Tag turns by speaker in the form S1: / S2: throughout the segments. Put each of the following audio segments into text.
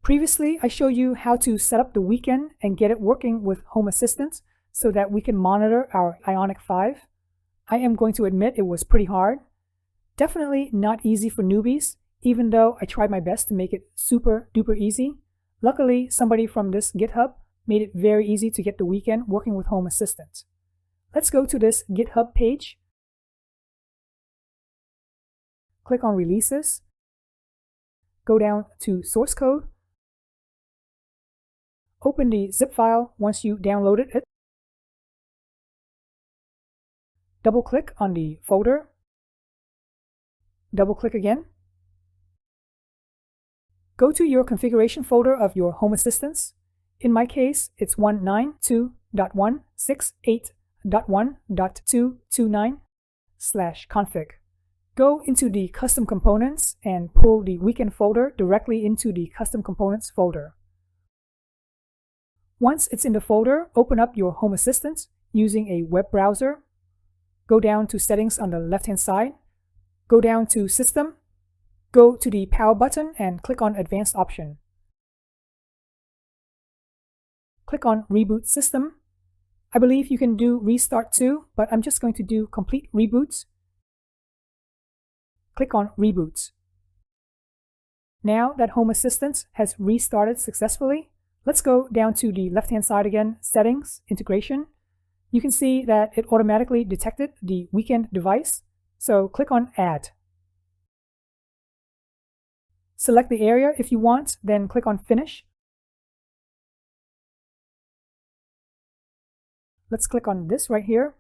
S1: Previously, I showed you how to set up the WiCAN and get it working with Home Assistant so that we can monitor our Ionic 5. I am going to admit it was pretty hard. Definitely not easy for newbies, even though I tried my best to make it super duper easy. Luckily, somebody from this GitHub made it very easy to get the WiCAN working with Home Assistant. Let's go to this GitHub page. Click on Releases. Go down to Source Code. Open the zip file once you downloaded it. Double-click on the folder. Double-click again. Go to your configuration folder of your Home Assistants. In my case, it's 192.168.1.229/config. Go into the Custom Components and pull the WiCAN folder directly into the Custom Components folder. Once it's in the folder, open up your Home Assistant using a web browser. Go down to Settings on the left-hand side. Go down to System. Go to the Power button and click on Advanced option. Click on Reboot System. I believe you can do Restart too, but I'm just going to do Complete Reboots. Click on Reboot. Now that Home Assistant has restarted successfully, let's go down to the left-hand side again, Settings, Integration. You can see that it automatically detected the WiCAN device, so click on Add. Select the area if you want, then click on Finish. Let's click on this right here.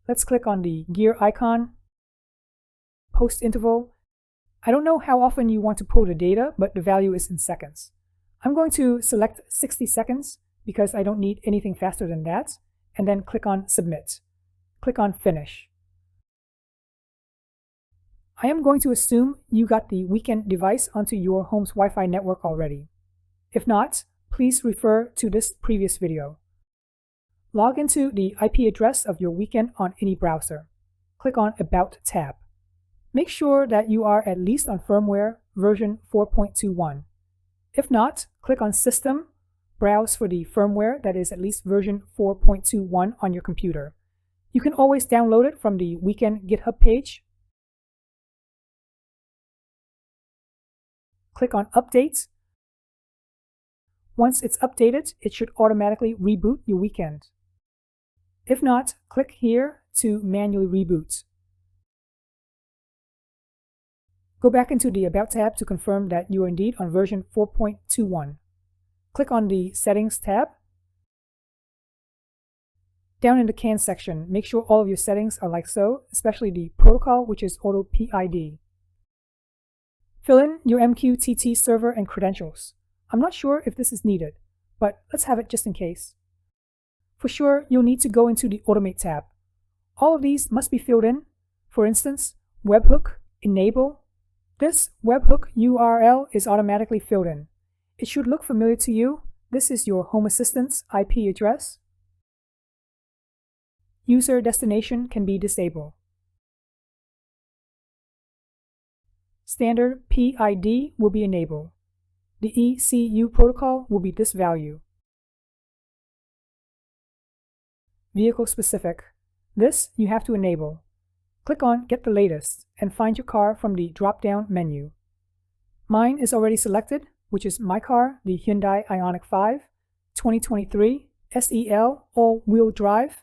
S1: Let's click on the gear icon, post interval. I don't know how often you want to pull the data, but the value is in seconds. I'm going to select 60 seconds because I don't need anything faster than that, and then click on Submit. Click on Finish. I am going to assume you got the WiCAN device onto your home's Wi-Fi network already. If not, please refer to this previous video. Log into the IP address of your WiCAN on any browser. Click on About tab. Make sure that you are at least on firmware version 4.21. If not, click on System, browse for the firmware that is at least version 4.21 on your computer. You can always download it from the WiCAN GitHub page. Click on Update. Once it's updated, it should automatically reboot your WiCAN. If not, click here to manually reboot. Go back into the About tab to confirm that you are indeed on version 4.21. Click on the Settings tab. Down in the CAN section, make sure all of your settings are like so, especially the protocol, which is obd-ii. Fill in your MQTT server and credentials. I'm not sure if this is needed, but let's have it just in case. For sure, you'll need to go into the Automate tab. All of these must be filled in. For instance, webhook, enable. This webhook URL is automatically filled in. It should look familiar to you. This is your Home Assistant's IP address. User destination can be disabled. Standard PID will be enabled. The ECU protocol will be this value. Vehicle specific. This you have to enable. Click on Get the Latest and find your car from the drop-down menu. Mine is already selected, which is my car, the Hyundai Ioniq 5, 2023, SEL, all-wheel drive.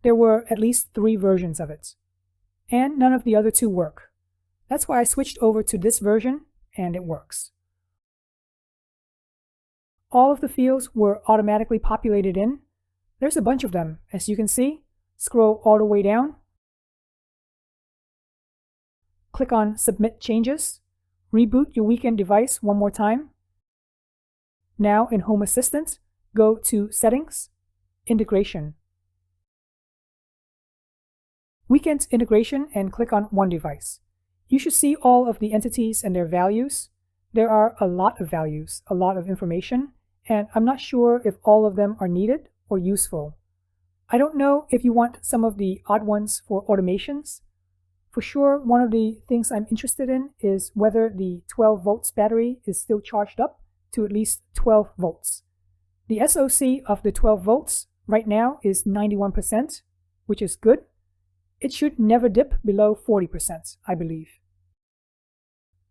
S1: There were at least 3 versions of it. And none of the other 2 work. That's why I switched over to this version, and it works. All of the fields were automatically populated in. There's a bunch of them, as you can see. Scroll all the way down. Click on Submit Changes. Reboot your WiCAN device one more time. Now in Home Assistant, go to Settings, Integration. WiCAN's integration and click on One Device. You should see all of the entities and their values. There are a lot of values, a lot of information, and I'm not sure if all of them are needed or useful. I don't know if you want some of the odd ones for automations. For sure, one of the things I'm interested in is whether the 12 volts battery is still charged up to at least 12 volts. The SOC of the 12 volts right now is 91%, which is good. It should never dip below 40%, I believe.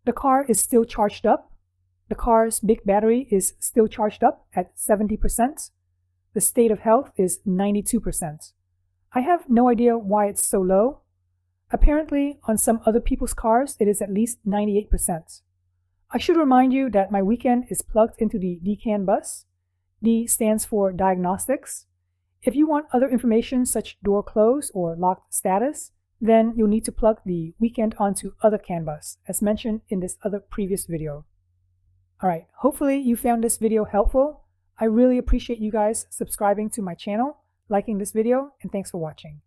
S1: The car is still charged up. The car's big battery is still charged up at 70%. The state of health is 92%. I have no idea why it's so low. Apparently, on some other people's cars, it is at least 98%. I should remind you that my WiCAN is plugged into the DCAN bus. D stands for diagnostics. If you want other information such door close or locked status, then you'll need to plug the WiCAN onto other CAN bus, as mentioned in this other previous video. Alright, hopefully you found this video helpful. I really appreciate you guys subscribing to my channel, liking this video, and thanks for watching.